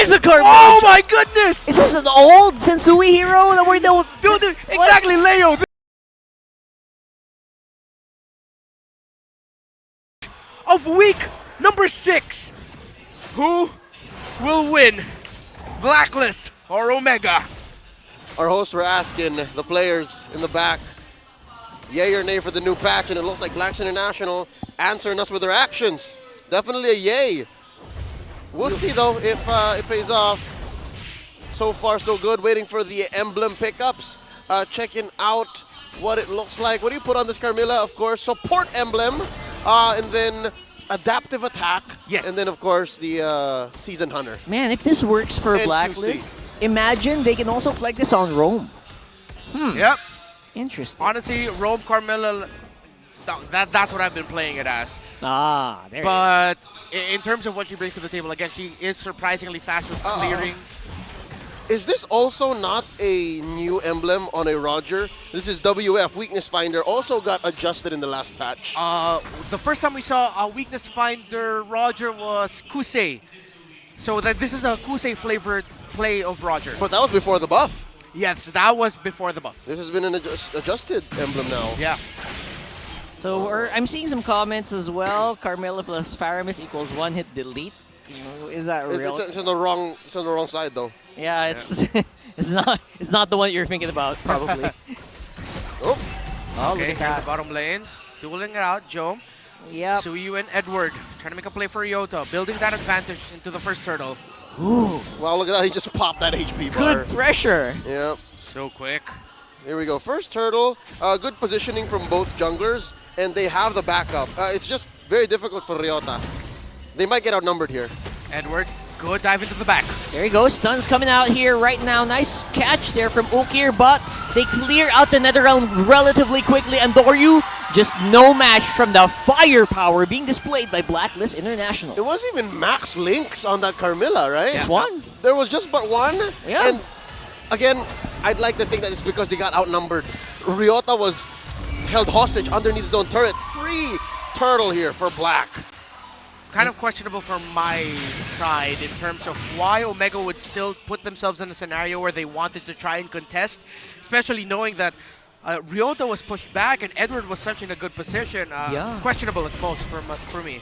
is a Carmilla. Oh my goodness! Is this an old Sensui hero that we're doing? Dude, exactly, Leo. Of week number 6, who will win? Blacklist or Omega? Our hosts were asking the players in the back, yay or nay for the new patch, and it looks like Blacks International answering us with their actions. Definitely a yay. We'll see though if it pays off. So far so good, waiting for the emblem pickups, checking out what it looks like. What do you put on this Carmilla? Of course, support emblem, and then adaptive attack, yes, and then of course the seasoned hunter. Man, if this works for And Blacklist, imagine they can also flag this on Rome. Yep. Interesting. Honestly, Rome Carmilla, that's what I've been playing it as. Ah, there it is. But in terms of what she brings to the table, again, she is surprisingly fast with clearing. Is this also not a new emblem on a Roger? This is WF, Weakness Finder, also got adjusted in the last patch. The first time we saw a Weakness Finder Roger was Kusei. So this is a Kusei flavored play of Roger. But that was before the buff. Yes, that was before the buff. This has been an adjusted emblem now. Yeah. So I'm seeing some comments as well. Carmilla plus Faramis equals one hit delete. You know, is that real? It's on the wrong side though. Yeah, it's it's not the one you're thinking about probably. Oh, Oh, Okay, look at here in that. the bottom lane. Dueling it out, Joe. Yep. Suyu and Edward trying to make a play for Ryota, building that advantage into the first turtle. Ooh, wow, look at that. He just popped that HP bar. good pressure. Yeah. So quick. Here we go. First turtle. Good positioning from both junglers, and they have the backup. It's just very difficult for Ryota. They might get outnumbered here. Edward, good dive into the back. There you go. Stuns coming out here right now. Nice catch there from Ukir, but they clear out the nether realm relatively quickly. And Doryu, just no match from the firepower being displayed by Blacklist International. It wasn't even max links on that Carmilla, right? Just one. There was just but one. Yeah. And again, I'd like to think that it's because they got outnumbered. Ryota was held hostage underneath his own turret. Free turtle here for Black. Kind of questionable from my side in terms of why Omega would still put themselves in a scenario where they wanted to try and contest, especially knowing that Ryota was pushed back and Edward was such in a good position. Yeah. Questionable at most for me.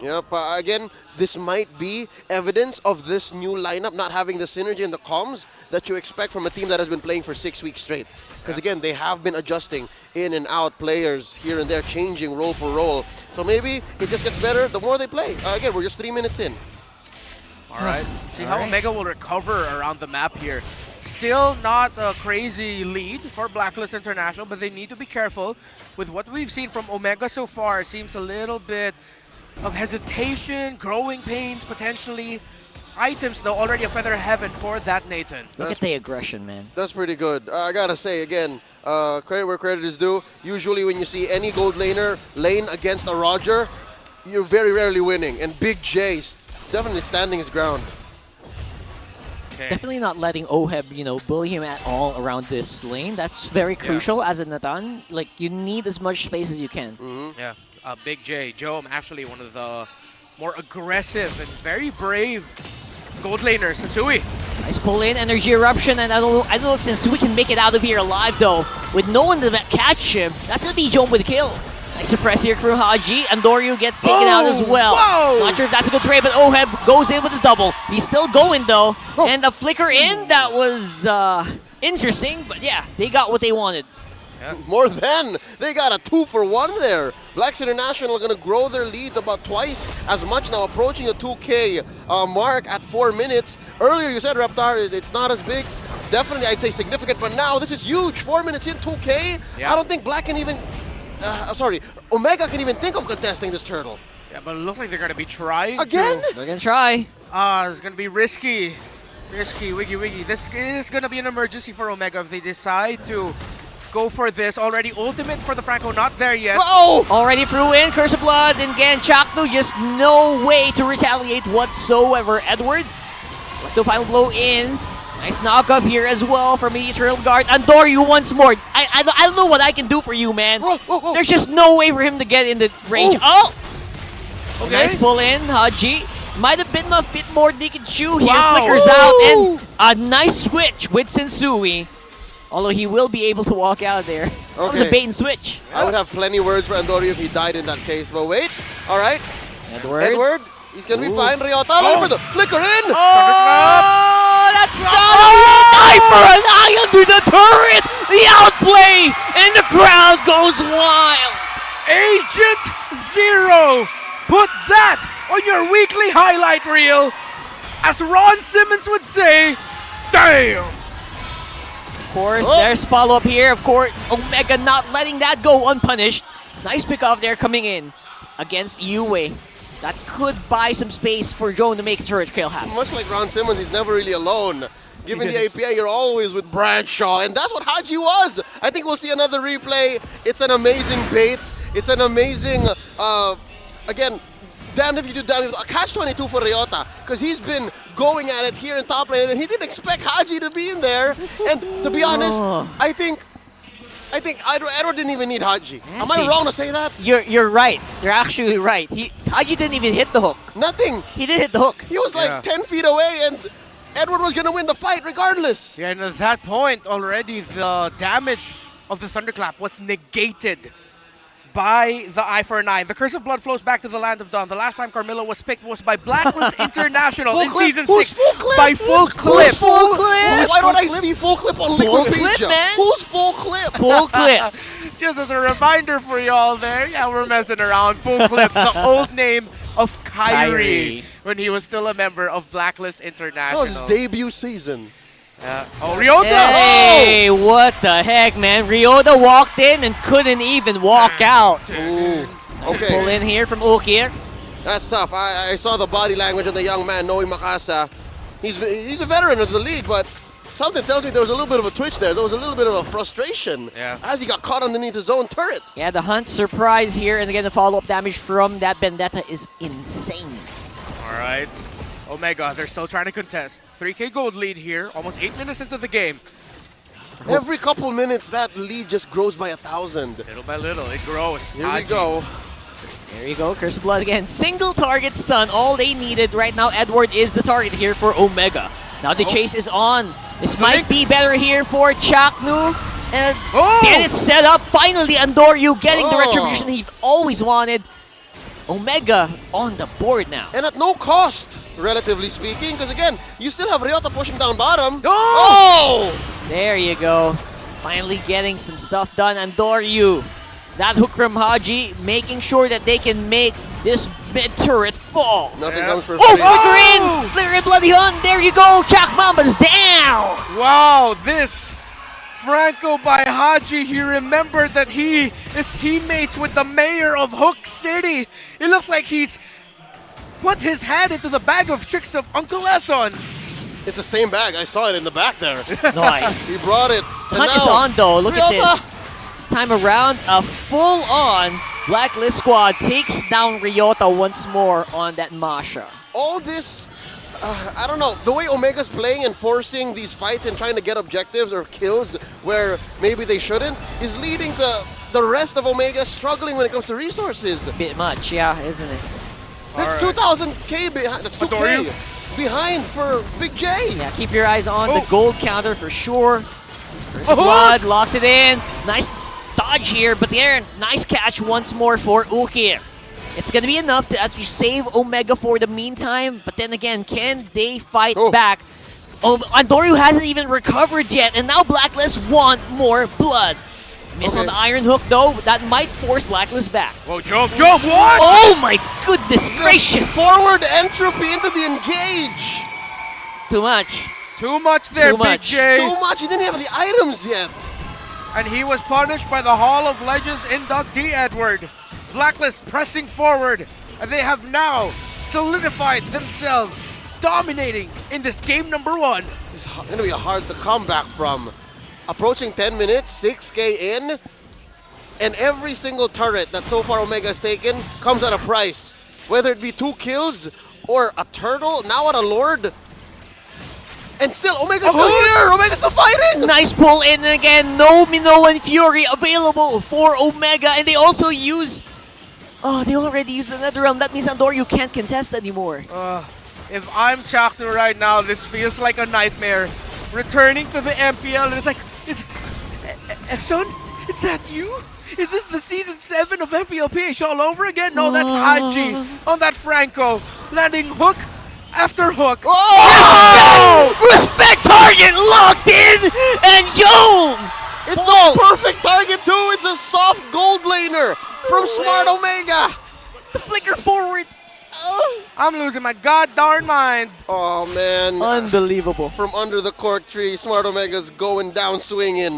Yep, again, this might be evidence of this new lineup not having the synergy and the comms that you expect from a team that has been playing for 6 weeks straight. Because again, they have been adjusting in and out players here and there, changing role for role. So maybe it just gets better the more they play. Again, we're just 3 minutes in. All right. See All how right. Omega will recover around the map here. Still not a crazy lead for Blacklist International, but they need to be careful with what we've seen from Omega so far. Seems a little bit of hesitation, growing pains potentially. Items though already a feather heaven for that Nathan. Look at the aggression, man. That's pretty good. I gotta say again, credit where credit is due. Usually when you see any gold laner lane against a Roger, you're very rarely winning. And Big J definitely standing his ground. Okay. Definitely not letting Oheb, bully him at all around this lane. That's very crucial as a Nathan. Like, you need as much space as you can. Yeah, Big J, Joe, actually one of the more aggressive and very brave gold laners. Sensui. Nice pull in, energy eruption, and I don't know if Sensui can make it out of here alive though. With no one to catch him, that's gonna be Joan with a kill. Nice suppress here from Haji, and Doryu gets taken out as well. Whoa! Not sure if that's a good trade, but Oheb goes in with a double. He's still going though, and a flicker in, that was interesting, but yeah, they got what they wanted. Yeah. More than. They got a 2-for-1 there. Blacks International are going to grow their lead about twice as much now, approaching the 2K mark at 4 minutes. Earlier you said, Raptar, it's not as big. Definitely, I'd say significant, but now this is huge. 4 minutes in, 2K. Yeah. I don't think Black can even, Omega can even think of contesting this turtle. Yeah, but it looks like they're going to be trying Again? to. They're gonna try. It's going to be risky. Risky, wiggy. This is going to be an emergency for Omega if they decide to go for this. Already ultimate for the Franco, not there yet. Oh! Already threw in Curse of Blood, and again, Chakno, just no way to retaliate whatsoever. Edward, the final blow in. Nice knock up here as well from the Eternal Guard. And Doryu once more. I don't know what I can do for you, man. Whoa. There's just no way for him to get in the range. Oh! A Okay. nice pull in, Haji. Might have been a bit more they can chew here. Wow. Flickers out, and a nice switch with Sensui. Although he will be able to walk out there. That was a Okay. bait and switch. I would have plenty words for Andorio if he died in that case, but wait. All right, Edward, he's gonna be Ooh. fine. Ryota, all over the flicker in. Oh, that's not a real eye for an eye under the turret. The outplay, and the crowd goes wild. Agent Zero, put that on your weekly highlight reel. As Ron Simmons would say, damn. Of course, Oh. there's follow-up here. Of course, Omega not letting that go unpunished. Nice pick-off there coming in against Yue. That could buy some space for Joan to make a turret kill happen. Much like Ron Simmons, he's never really alone. Given the APA, you're always with Bradshaw, and that's what Haji was. I think we'll see another replay. It's an amazing bait. It's an amazing, again, damned if you do, damned if you do. A catch-22 for Ryota, because he's been going at it here in top lane, and he didn't expect Haji to be in there. And to be honest, I think Edward didn't even need Haji. Am I wrong to say that? You're right. You're actually right. Haji didn't even hit the hook. Nothing. He did hit the hook. He was like Yeah. 10 feet away, and Edward was going to win the fight regardless. Yeah, and at that point already the damage of the Thunderclap was negated by the Eye for an Eye. The Curse of Blood flows back to the Land of Dawn. The last time Carmilla was picked was by Blacklist International Full in clip? Season Who's 6. full clip? By full clip. Who's full clip? Why don't I Full clip? see full clip on Full Wikipedia? clip, man. Who's full clip? Full clip. Just as a reminder for y'all there, yeah, we're messing around. Full clip, the old name of Kyrie, Kyrie. when he was still a member of Blacklist That International. was his debut season. Oh, Ryota! Hey, what the heck, man? Ryota walked in and couldn't even walk out. Ooh. Pull Okay, in here from Ukir. that's tough. I saw the body language of the young man, Noe Makasa. He's a veteran of the league, but something tells me there was a little bit of a twitch there. There was a little bit of a frustration as he got caught underneath his own turret. Yeah, the hunt surprise here, and again, the follow-up damage from that Vendetta is insane. All right. Omega, they're still trying to contest. 3K gold lead here, almost 8 minutes into the game. Every couple minutes, that lead just grows by 1,000. Little by little, it grows. Here we Haji. go. There you go, Curse of Blood again. Single target stun, all they needed right now. Edward is the target here for Omega. Now the chase is on. This might be better here for Chaknu. And then it's set up. Finally, Andoryu getting the retribution he's always wanted. Omega on the board now. And at no cost, relatively speaking, because again, you still have Ryota pushing down bottom. Oh! There you go. Finally getting some stuff done. Andoryu. That hook from Haji, making sure that they can make this mid turret fall. Nothing comes for Oh, free. flicker in! Flicker in, Bloody Hunt. There you go. Chak Mamba's down. Wow, this Franco by Haji, he remembered that he is teammates with the mayor of Hook City. It looks like he's put his hand into the bag of tricks of Uncle Esson. It's the same bag. I saw it in the back there. Nice. He brought it. And Hunt is now, on though. Look at Ryota. this. This time around, a full-on Blacklist squad takes down Ryota once more on that Masha. All this, I don't know, the way Omega's playing and forcing these fights and trying to get objectives or kills where maybe they shouldn't is leading the rest of Omega struggling when it comes to resources. Bit much, yeah, isn't it? That's Alright. 2,000k behind. That's 2k behind for Big J. Yeah, keep your eyes on the Oh. gold counter for sure. Curse of Blood locks it in. Nice dodge here, but there, nice catch once more for Ukir. It's going to be enough to actually save Omega for the meantime, but then again, can they fight back? Oh, Andoryu hasn't even recovered yet, and now Blacklist want more blood. Miss on the Iron Hook, though. That might force Blacklist back. Whoa, jump, what? Oh my goodness gracious! Forward entropy into the engage. Too much. Too much there, Too Big much. J. Too much. He didn't have the items yet. And he was punished by the Hall of Legends inductee Edward. Blacklist pressing forward, and they have now solidified themselves, dominating in this game number 1. It's going to be hard to come back from. Approaching 10 minutes, 6k in, and every single turret that so far Omega has taken comes at a price. Whether it be 2 kills or a turtle, now at a lord. And still, Omega's still here! Omega's still fighting! Nice pull in, and again, no Minoan Fury available for Omega, and they also used... Oh, they already used the Nether Realm. That means Andoryu can't contest anymore. If I'm Chaknu right now, this feels like a nightmare. Returning to the MPL, and it's like, Exxon, is that you? Is this the season 7 of MPLPH all over again? No, that's Haji on that Franco, landing hook after hook. Oh! Respect target locked in, and Yom! It's a perfect target too. It's a soft gold laner from Smart Omega. The flicker forward. Oh. I'm losing my god darn mind. Oh man. Unbelievable. From under the cork tree, Smart Omega's going down swinging.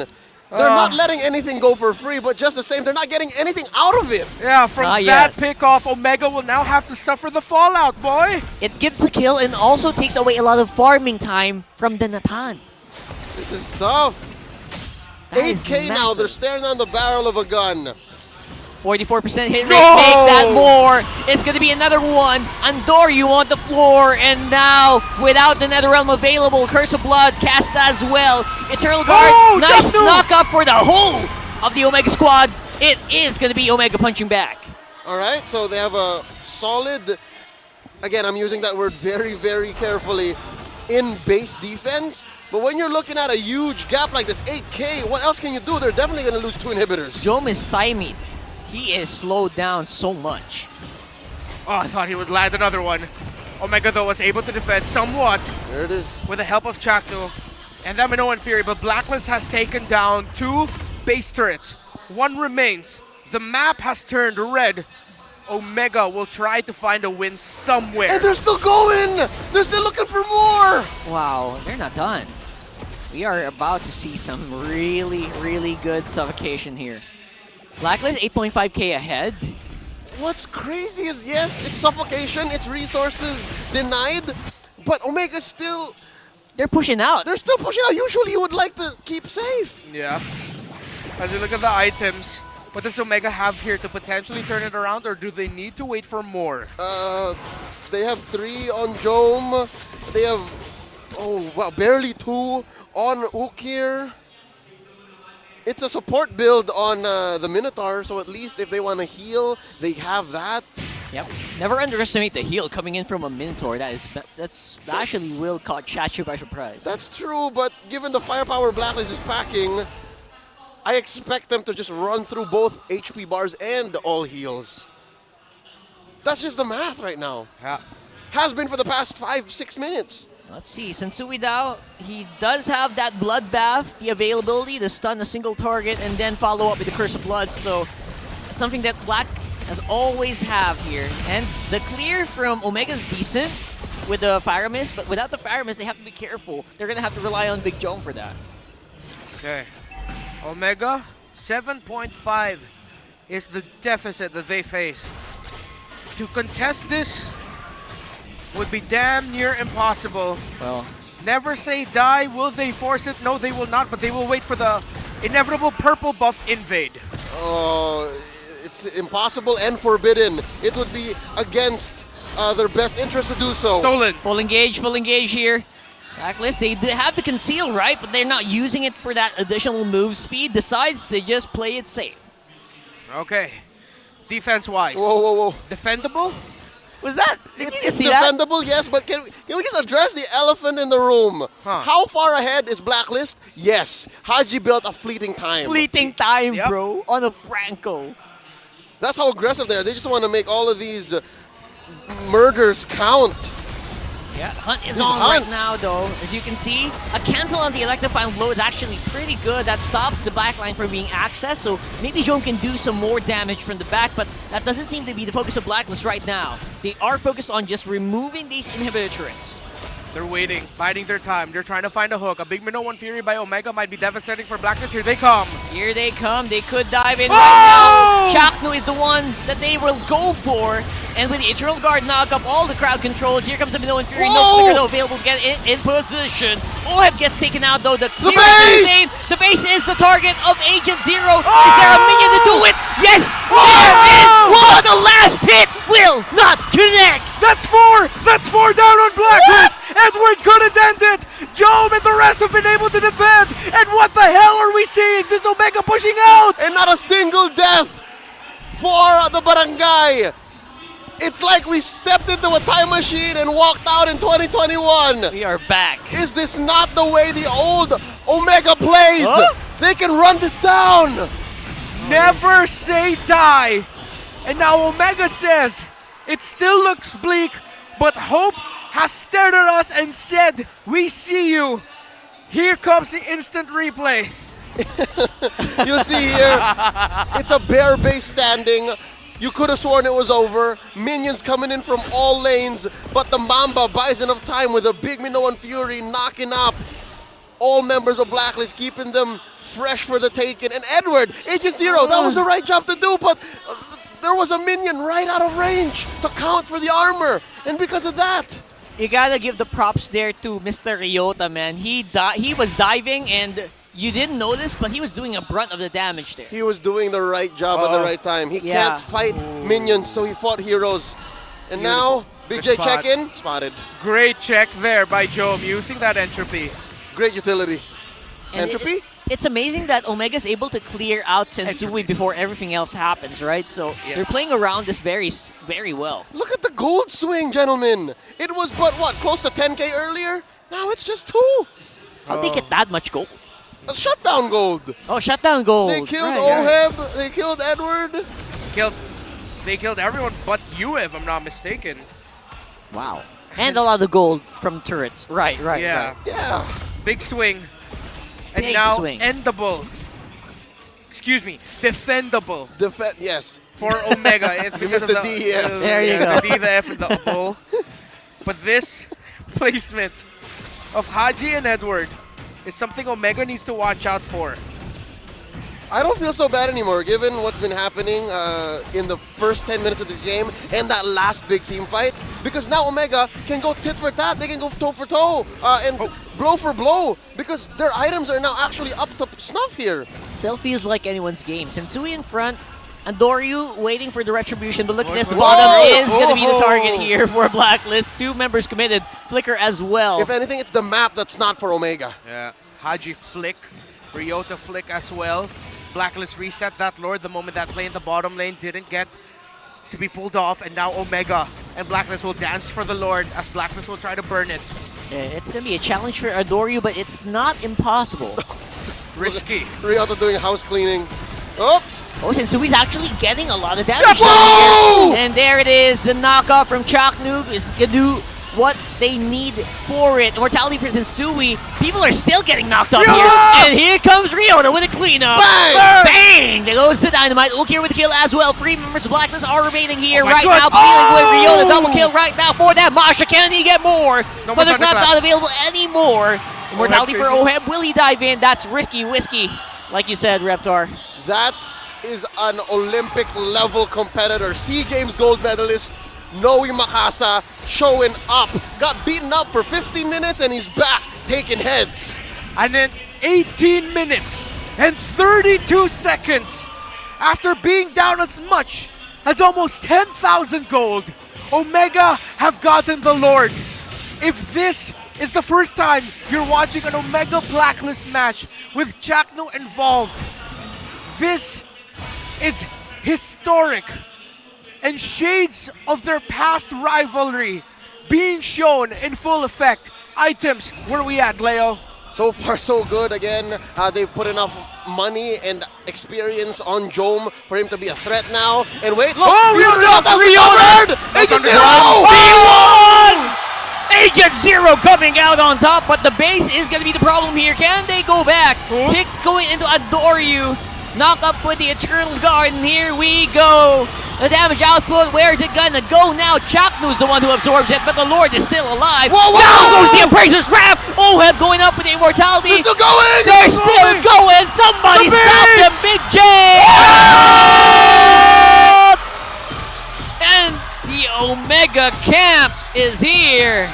They're not letting anything go for free, but just the same, they're not getting anything out of it. Yeah, from Not that yet. pick-off, Omega will now have to suffer the fallout, boy. It gives a kill and also takes away a lot of farming time from the Natan. This is tough. That is 8K now, massive. they're staring down the barrel of a gun. 44% hit rate, No! make that more. It's going to be another one. Andoryu on the floor, and now, without the Netherrealm available, Curse of Blood cast as well. Eternal Guard, Oh, nice Chaknu! knock up for the whole of the Omega squad. It is going to be Omega punching back. All right, so they have a solid, again, I'm using that word very, very carefully, in base defense. But when you're looking at a huge gap like this, 8K, what else can you do? They're definitely going to lose 2 inhibitors. Jom is stymied. He is slowed down so much. Oh, I thought he would land another one. Omega, though, was able to defend somewhat There it is. with the help of Chaknu and that Minoan Fury, but Blacklist has taken down 2 base turrets. 1 remains. The map has turned red. Omega will try to find a win somewhere. And they're still going! They're still looking for more! Wow, they're not done. We are about to see some really, really good suffocation here. Blacklist 8.5k ahead. What's crazy is, yes, it's suffocation, it's resources denied, but Omega's still, They're pushing out. they're still pushing out. Usually you would like to keep safe. Yeah. As you look at the items, what does Omega have here to potentially turn it around, or do they need to wait for more? They have 3 on Jome. They have, oh wow, barely 2 on Ukir. It's a support build on the Minotaur, so at least if they want to heal, they have that. Yep. Never underestimate the heal coming in from a Minotaur. That's actually will caught Chachu by surprise. That's true, but given the firepower Blacklist is packing, I expect them to just run through both HP bars and all heals. That's just the math right now. Yeah. Has been for the past 5-6 minutes. Let's see. Sensui Dao, he does have that bloodbath, the availability to stun a single target and then follow up with the Curse of Blood. So it's something that Black has always have here. And the clear from Omega's decent with the Fire Mist, but without the Fire Mist, they have to be careful. They're going to have to rely on Big Jome for that. Okay. Omega, 7.5 is the deficit that they face. To contest this would be damn near impossible. Well, Never say die. Will they force it? No, they will not, but they will wait for the inevitable purple buff invade. Oh, it's impossible and forbidden. It would be against their best interest to do so. Stolen. full engage here. Blacklist, they have to conceal, right? But they're not using it for that additional move speed. Decides to just play it safe. Okay. Defense-wise. Whoa, whoa, whoa. Defendable? Was that? Did you It's just see that? defendable, yes, but can we just address the elephant in the room? Huh. How far ahead is Blacklist? Yes. Haji built a fleeting time. Fleeting time, Yep. bro, on a Franco. That's how aggressive they are. They just want to make all of these murders count. Yeah, Hunt is This on Hunt. right now, though. As you can see, a cancel on the electrifying blow is actually pretty good. That stops the backline from being accessed, so maybe Jome can do some more damage from the back, but that doesn't seem to be the focus of Blacklist right now. They are focused on just removing these inhibitor turrets. They're waiting, biding their time. They're trying to find a hook. A big Minoan Fury by Omega might be devastating for Blacklist. Here they come. Here they come. They could dive in Oh! right now. Chaknu is the one that they will go for. And with the Eternal Guard knock up all the crowd controls, here comes the Minoan Fury. No Whoa! flicker though available to get in position. Oheb gets taken out though. The clear base! is insane. The base is the target of Agent Zero. Is there a minion to do it? Yes! Whoa! There is! What? The last hit will not connect! That's 4! That's 4 down on Blacklist! Edward couldn't end it! Jome and the rest have been able to defend! And what the hell are we seeing? This Omega pushing out! And not a single death for the barangay. It's like we stepped into a time machine and walked out in 2021. We are back. Is this not the way the old Omega plays? Huh? They can run this down. Never say die. And now Omega says, it still looks bleak, but hope has stared at us and said, we see you. Here comes the instant replay. You see here, it's a bare base standing. You could have sworn it was over. Minions coming in from all lanes, but the Mamba buys enough time with a big Minoan Fury knocking up all members of Blacklist, keeping them fresh for the taking. And Edward, Agent Zero, that was the right job to do, but there was a minion right out of range to count for the armor. And because of that, You gotta give the props there to Mr. Ryota, man. He was diving and you didn't notice, but he was doing a brunt of the damage there. he was doing the right job at the right time. He Yeah. can't fight minions, so he fought heroes. And now, Big J Good spot. check-in, spotted. Great check there by Jome using that entropy. Great utility. And Entropy? It's amazing that Omega's able to clear out Sensui before everything else happens, right? So they're playing around this very well. Look at the gold swing, gentlemen. It was but what, close to 10K earlier? Now it's just 2. How'd they get that much gold? A shutdown gold. Oh, shutdown gold. They killed Right. Oheb. They killed Edward. They killed everyone but you, if I'm not mistaken. Wow. And a lot of gold from turrets. Right. Yeah. Right. Yeah. Big swing. And Big now swing. endable. Excuse me, defendable Yes. for Omega. It's because missed of the D, F. There you The go. D, the F, and the O. But this placement of Haji and Edward is something Omega needs to watch out for. I don't feel so bad anymore, given what's been happening in the first 10 minutes of this game and that last big team fight. Because now Omega can go tit for tat, they can go toe for toe, and blow for blow, because their items are now actually up to snuff here. Still feels like anyone's game. Sensui in front, and Doryu waiting for the retribution, but look at this, the Whoa! bottom is going to be the Oh! target here for Blacklist. 2 members committed, Flicker as well. If anything, it's the map that's not for Omega. Yeah, Haji flick, Ryota flick as well. Blacklist reset that Lord the moment that play in the bottom lane didn't get to be pulled off, and now Omega and Blacklist will dance for the Lord as Blacklist will try to burn it. Yeah, it's going to be a challenge for Adoryu, but it's not impossible. Risky. Ryota doing house cleaning. Oh! Oh, Sensui's actually getting a lot of damage Whoa! down here. And there it is, the knockoff from Chaknoog is going to do what they need for it. Mortality for Sensui. People are still getting knocked up here. And here comes Ryota with a cleanup. Bang! Bang! There goes the Dynamite. Look here with the kill as well. 3 members of Blacklist are remaining here Oh my right God. now. Dealing with Ryota. Double kill right now for that. Masha, can he get more? No more Thunderclap's Thunderclap. not available anymore. Mortality for chasing. Oheb. Will he dive in? That's risky whiskey. Like you said, Reptar. That is an Olympic level competitor. SEA Games gold medalist, Noe Makasa, showing up. Got beaten up for 15 minutes and he's back taking heads. And then 18 minutes and 32 seconds after being down as much as almost 10,000 gold, Omega have gotten the Lord. If this is the first time you're watching an Omega Blacklist match with Chakno involved, this is historic and shades of their past rivalry being shown in full effect. Items, where are we at, Leo? So far, so good. Again, they've put enough money and experience on Jome for him to be a threat now. And wait, look! Ryota! Agent Zero! B1! Agent Zero coming out on top, but the base is going to be the problem here. Can they go back? Picks going into Adoryu. Knock up with the Eternal Guard, and here we go. The damage output, where is it gonna go now? Chaknu's the one who absorbs it, but the Lord is still alive. Whoa, whoa! Down goes the Embracer's Wrath. Oheb going up with the Immortality. They're still going! They're still going. Somebody The stop base! them, Big J. And the Omega camp is here.